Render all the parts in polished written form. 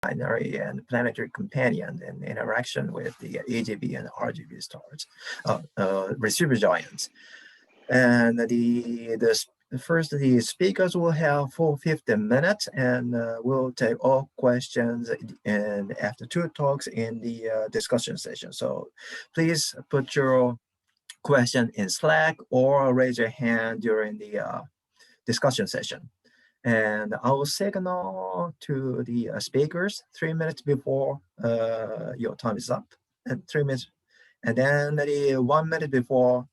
binary and planetary companion and interaction with the AGB and RGB stars, receiver giants. And first, the speakers will have full 15 minutes, and we'll take all questions and after two talks in the discussion session. So please put your question in Slack or raise your hand during the discussion session. And I will signal to the speakers 3 minutes before your time is up, and 3 minutes, and then the 1 minute before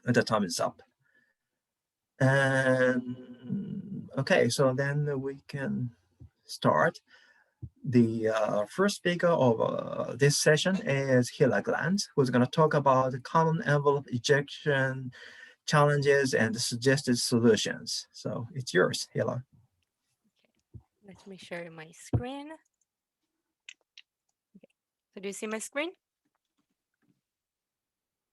the time is up. And okay, so then we can start. The first speaker of this session is Hila Glanz, who's going to talk about the common envelope ejection challenges and suggested solutions. So it's yours, Hila. Let me share my screen. Okay. So do you see my screen?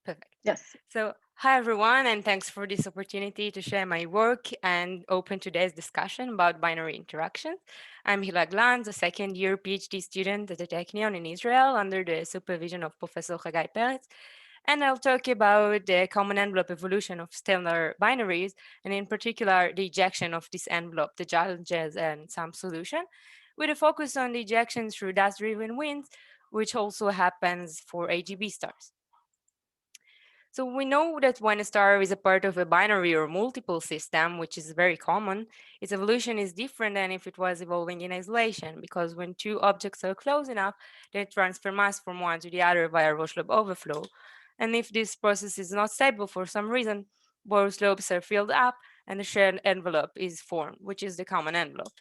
Perfect. Yes. So hi, everyone, and thanks for this opportunity to share my work and open today's discussion about binary interactions. I'm Hila Glanz, a second-year PhD student at the Technion in Israel under the supervision of Professor Chagai Peretz, and I'll talk about the common envelope evolution of stellar binaries, and in particular, the ejection of this envelope, the challenges and some solution, with a focus on the ejection through dust-driven winds, which also happens for AGB stars. So we know that when a star is a part of a binary or multiple system, which is very common, its evolution is different than if it was evolving in isolation, because when two objects are close enough, they transfer mass from one to the other via Roslob overflow. And if this process is not stable for some reason, both slopes are filled up and a shared envelope is formed, which is the common envelope.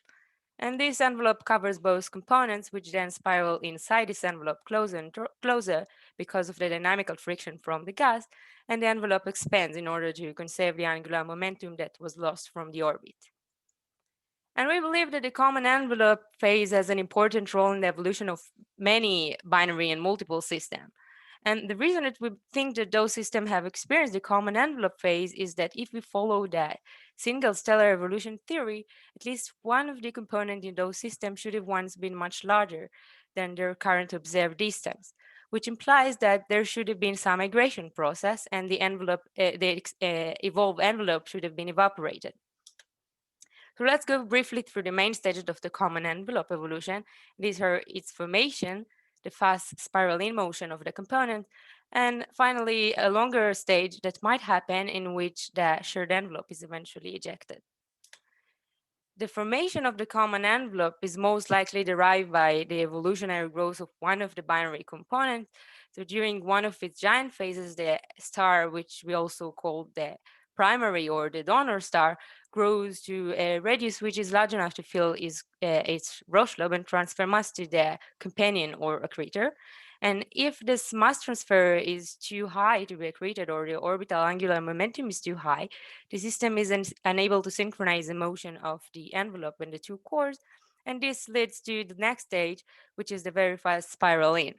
And this envelope covers both components, which then spiral inside this envelope closer and closer because of the dynamical friction from the gas, and the envelope expands in order to conserve the angular momentum that was lost from the orbit. And we believe that the common envelope phase has an important role in the evolution of many binary and multiple systems. And the reason that we think that those systems have experienced the common envelope phase is that if we follow that single stellar evolution theory, at least one of the components in those systems should have once been much larger than their current observed distance, which implies that there should have been some migration process and the envelope, evolved envelope should have been evaporated. So let's go briefly through the main stages of the common envelope evolution. These are its formation, the fast spiral in motion of the component, and finally a longer stage that might happen in which the shared envelope is eventually ejected. The formation of the common envelope is most likely derived by the evolutionary growth of one of the binary components. So during one of its giant phases, the star, which we also call the primary or the donor star, grows to a radius which is large enough to fill its Roslob and transfer mass to the companion or accretor. And if this mass transfer is too high to be accreted or the orbital angular momentum is too high, the system is unable to synchronize the motion of the envelope and the two cores. And this leads to the next stage, which is the very fast spiral in.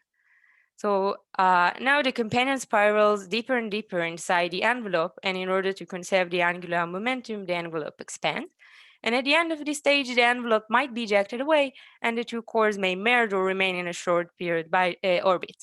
So now the companion spirals deeper and deeper inside the envelope, and in order to conserve the angular momentum, the envelope expands. And at the end of this stage, the envelope might be ejected away, and the two cores may merge or remain in a short period by orbit.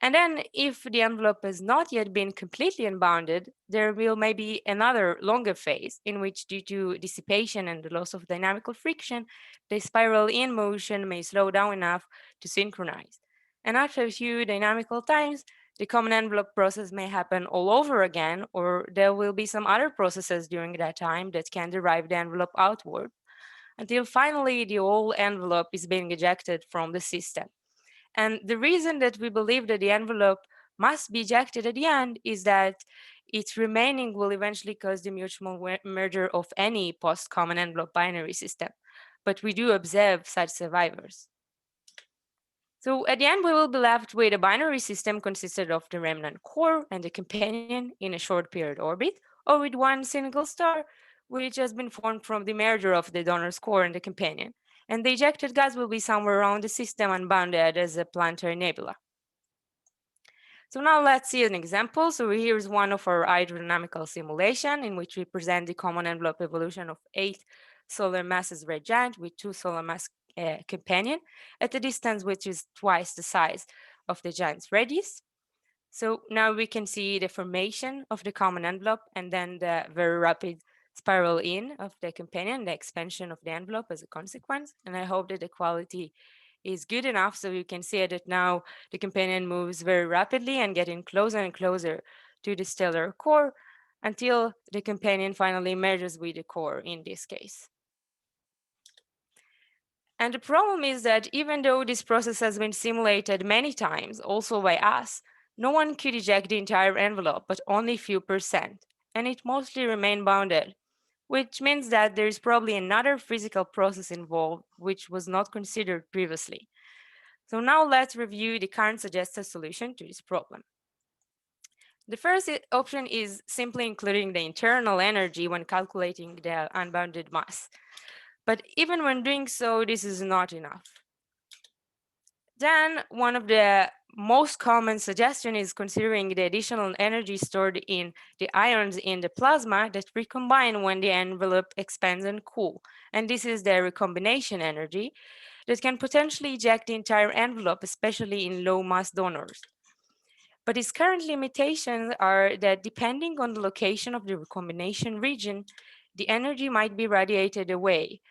And then if the envelope has not yet been completely unbounded, there will maybe another longer phase in which, due to dissipation and the loss of dynamical friction, the spiral in motion may slow down enough to synchronize. And after a few dynamical times, the common envelope process may happen all over again, or there will be some other processes during that time that can derive the envelope outward, until finally the whole envelope is being ejected from the system. And the reason that we believe that the envelope must be ejected at the end is that its remaining will eventually cause the mutual merger of any post-common envelope binary system. But we do observe such survivors. So at the end, we will be left with a binary system consisted of the remnant core and the companion in a short period orbit, or with one single star, which has been formed from the merger of the donor's core and the companion. And the ejected gas will be somewhere around the system unbounded as a planetary nebula. So now let's see an example. So here's one of our hydrodynamical simulation in which we present the common envelope evolution of 8 solar masses red giant with 2 solar mass companion at a distance which is twice the size of the giant's radius. So now we can see the formation of the common envelope and then the very rapid spiral in of the companion, the expansion of the envelope as a consequence. And I hope that the quality is good enough so you can see that now the companion moves very rapidly and getting closer and closer to the stellar core until the companion finally merges with the core in this case. And the problem is that even though this process has been simulated many times, also by us, no one could eject the entire envelope, but only a few percent, and it mostly remained bounded, which means that there is probably another physical process involved which was not considered previously. So now let's review the current suggested solution to this problem. The first option is simply including the internal energy when calculating the unbounded mass. But even when doing so, this is not enough. Then one of the most common suggestion is considering the additional energy stored in the ions in the plasma that recombine when the envelope expands and cool. And this is the recombination energy that can potentially eject the entire envelope, especially in low mass donors. But its current limitations are that depending on the location of the recombination region, the energy might be radiated away,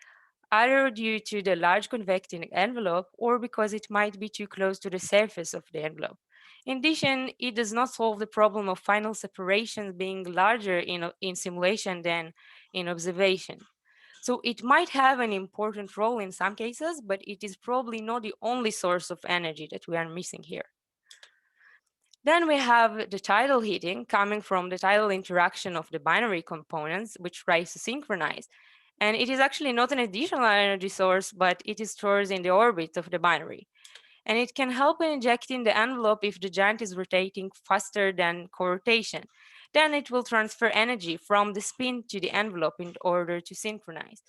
either due to the large convecting envelope or because it might be too close to the surface of the envelope. In addition, it does not solve the problem of final separations being larger in simulation than in observation. So it might have an important role in some cases, but it is probably not the only source of energy that we are missing here. Then we have the tidal heating coming from the tidal interaction of the binary components, which tries to synchronize. And it is actually not an additional energy source, but it is stored in the orbit of the binary. And it can help in injecting the envelope if the giant is rotating faster than co-rotation. Then it will transfer energy from the spin to the envelope in order to synchronize.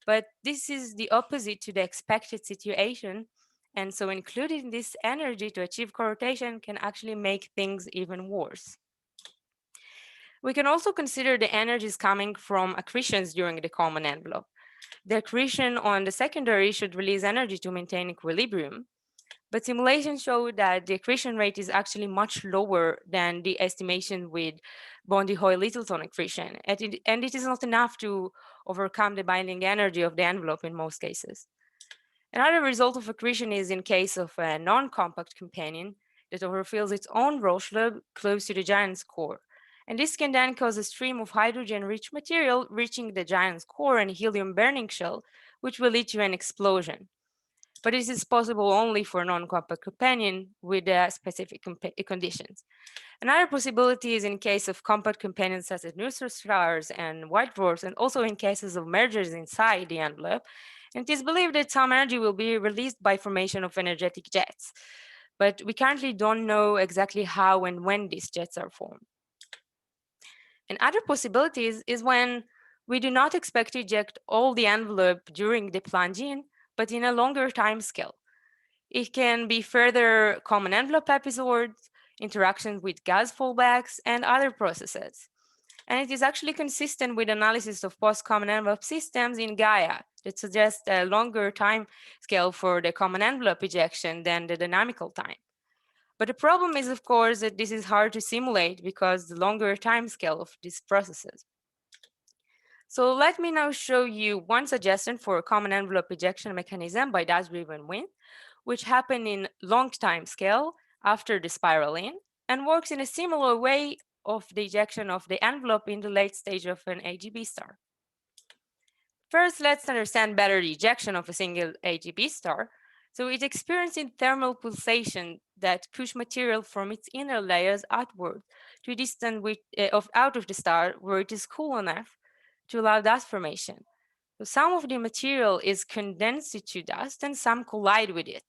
But this is the opposite to the expected situation. And so including this energy to achieve co-rotation can actually make things even worse. We can also consider the energies coming from accretions during the common envelope. The accretion on the secondary should release energy to maintain equilibrium, but simulations show that the accretion rate is actually much lower than the estimation with Bondi-Hoyle-Littleton accretion, and it is not enough to overcome the binding energy of the envelope in most cases. Another result of accretion is in case of a non-compact companion that overfills its own Rauschlube close to the giant's core. And this can then cause a stream of hydrogen-rich material reaching the giant's core and helium burning shell, which will lead to an explosion. But this is possible only for non-compact companion with specific conditions. Another possibility is in case of compact companions such as neutron stars and white dwarfs, and also in cases of mergers inside the envelope. And it is believed that some energy will be released by formation of energetic jets. But we currently don't know exactly how and when these jets are formed. And other possibilities is when we do not expect to eject all the envelope during the plunge-in, but in a longer time scale. It can be further common envelope episodes, interactions with gas fallbacks, and other processes. And it is actually consistent with analysis of post-common envelope systems in Gaia that suggests a longer time scale for the common envelope ejection than the dynamical time. But the problem is, of course, that this is hard to simulate because the longer time scale of these processes. So let me now show you one suggestion for a common envelope ejection mechanism by dust-driven wind, which happen in long time scale after the spiral in and works in a similar way of the ejection of the envelope in the late stage of an AGB star. First, let's understand better the ejection of a single AGB star. So it's experiencing thermal pulsation that push material from its inner layers outward to a distance out of the star where it is cool enough to allow dust formation. So some of the material is condensed to dust and some collide with it.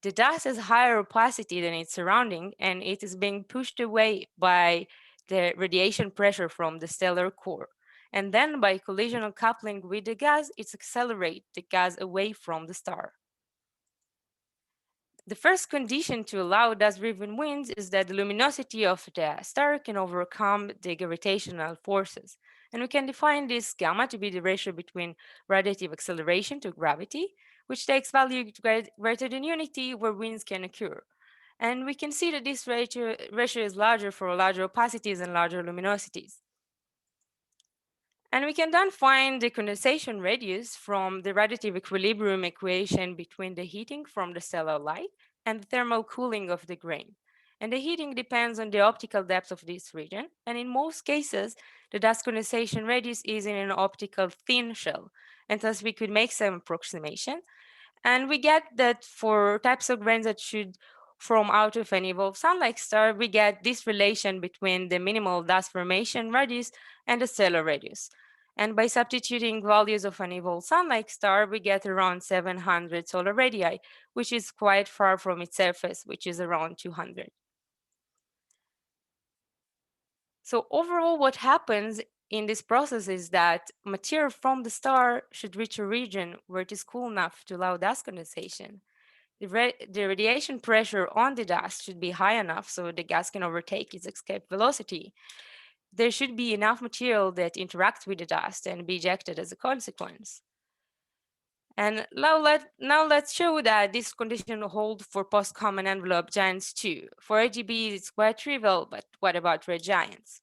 The dust has higher opacity than its surrounding, and it is being pushed away by the radiation pressure from the stellar core. And then by collisional coupling with the gas, it accelerates the gas away from the star. The first condition to allow dust-driven winds is that the luminosity of the star can overcome the gravitational forces. And we can define this gamma to be the ratio between radiative acceleration to gravity, which takes value greater than unity where winds can occur. And we can see that this ratio is larger for larger opacities and larger luminosities. And we can then find the condensation radius from the radiative equilibrium equation between the heating from the stellar light and the thermal cooling of the grain. And the heating depends on the optical depth of this region. And in most cases, the dust condensation radius is in an optical thin shell. And thus we could make some approximation. And we get that for types of grains that should form out of an evolved sun-like star, we get this relation between the minimal dust formation radius and the stellar radius. And by substituting values of an evolved sun-like star, we get around 700 solar radii, which is quite far from its surface, which is around 200. So overall, what happens in this process is that material from the star should reach a region where it is cool enough to allow dust condensation. The radiation pressure on the dust should be high enough so the gas can overtake its escape velocity. There should be enough material that interacts with the dust and be ejected as a consequence. And now let's show that this condition holds for post-common envelope giants too. For AGBs, it's quite trivial, but what about red giants?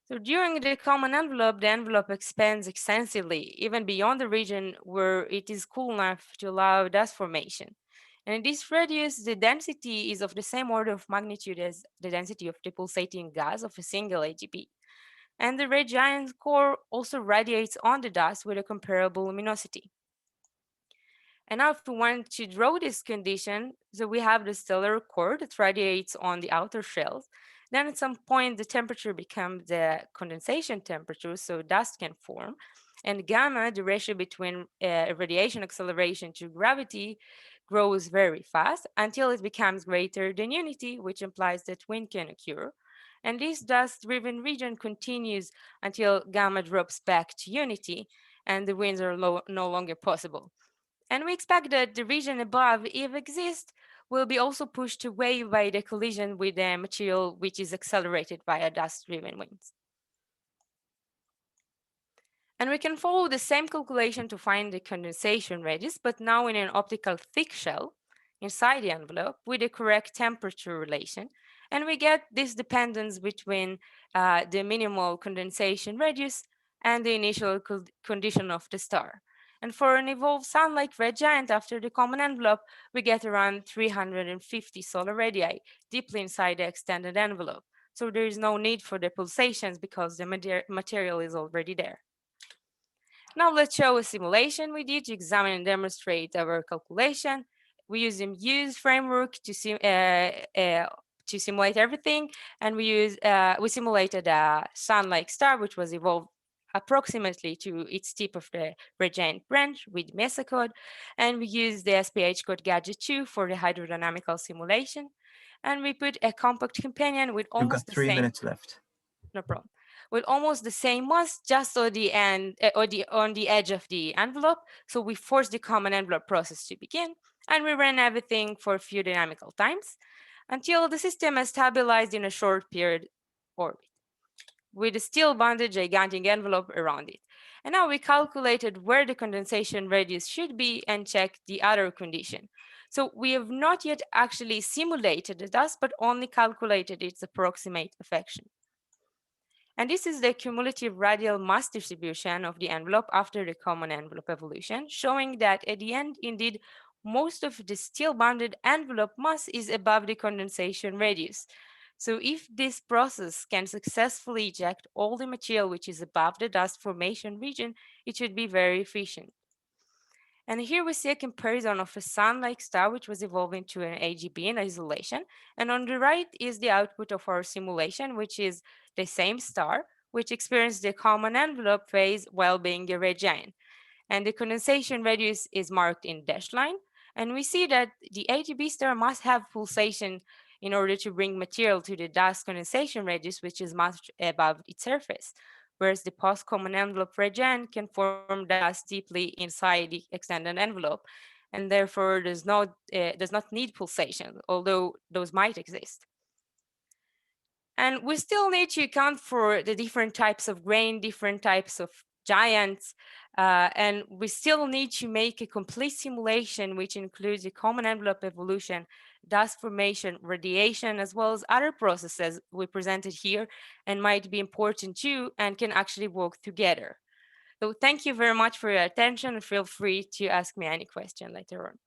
So during the common envelope, the envelope expands extensively, even beyond the region where it is cool enough to allow dust formation. And in this radius, the density is of the same order of magnitude as the density of the pulsating gas of a single AGB. And the red giant core also radiates on the dust with a comparable luminosity. And now if we want to draw this condition, so we have the stellar core that radiates on the outer shells. Then at some point, the temperature becomes the condensation temperature, so dust can form. And gamma, the ratio between radiation acceleration to gravity, grows very fast until it becomes greater than unity, which implies that wind can occur. And this dust-driven region continues until gamma drops back to unity, and the winds are no longer possible. And we expect that the region above, if exists, will be also pushed away by the collision with the material which is accelerated by a dust-driven winds. And we can follow the same calculation to find the condensation radius, but now in an optical thick shell inside the envelope with the correct temperature relation. And we get this dependence between the minimal condensation radius and the initial condition of the star. And for an evolved sun-like red giant after the common envelope, we get around 350 solar radii deeply inside the extended envelope. So there is no need for the pulsations because the material is already there. Now let's show a simulation we did to examine and demonstrate our calculation. We use a Muse framework to simulate everything, and we simulated a sun-like star which was evolved approximately to its tip of the red giant branch with MESA code, and we used the SPH code gadget 2 for the hydrodynamical simulation, and we put a compact companion with You've got almost the 3 minutes left. no problem, with almost the same mass just on the end or on the edge of the envelope. So we forced the common envelope process to begin, and we ran everything for a few dynamical times until the system has stabilized in a short period orbit with a still bonded gigantic envelope around it. And now we calculated where the condensation radius should be and checked the other condition. So we have not yet actually simulated the dust, but only calculated its approximate affection. And this is the cumulative radial mass distribution of the envelope after the common envelope evolution, showing that at the end, indeed, most of the still bounded envelope mass is above the condensation radius. So if this process can successfully eject all the material which is above the dust formation region, it should be very efficient. And here we see a comparison of a sun-like star which was evolving to an AGB in isolation. And on the right is the output of our simulation, which is the same star, which experienced the common envelope phase while being a red giant. And the condensation radius is marked in dashed line. And we see that the AGB star must have pulsation in order to bring material to the dust condensation radius, which is much above its surface. Whereas the post-common envelope red giant can form dust deeply inside the extended envelope, and therefore does not need pulsation, although those might exist. And we still need to account for the different types of grain, different types of giants. And we still need to make a complete simulation, which includes a common envelope evolution, dust formation, radiation, as well as other processes we presented here and might be important too and can actually work together. So thank you very much for your attention, and feel free to ask me any question later on.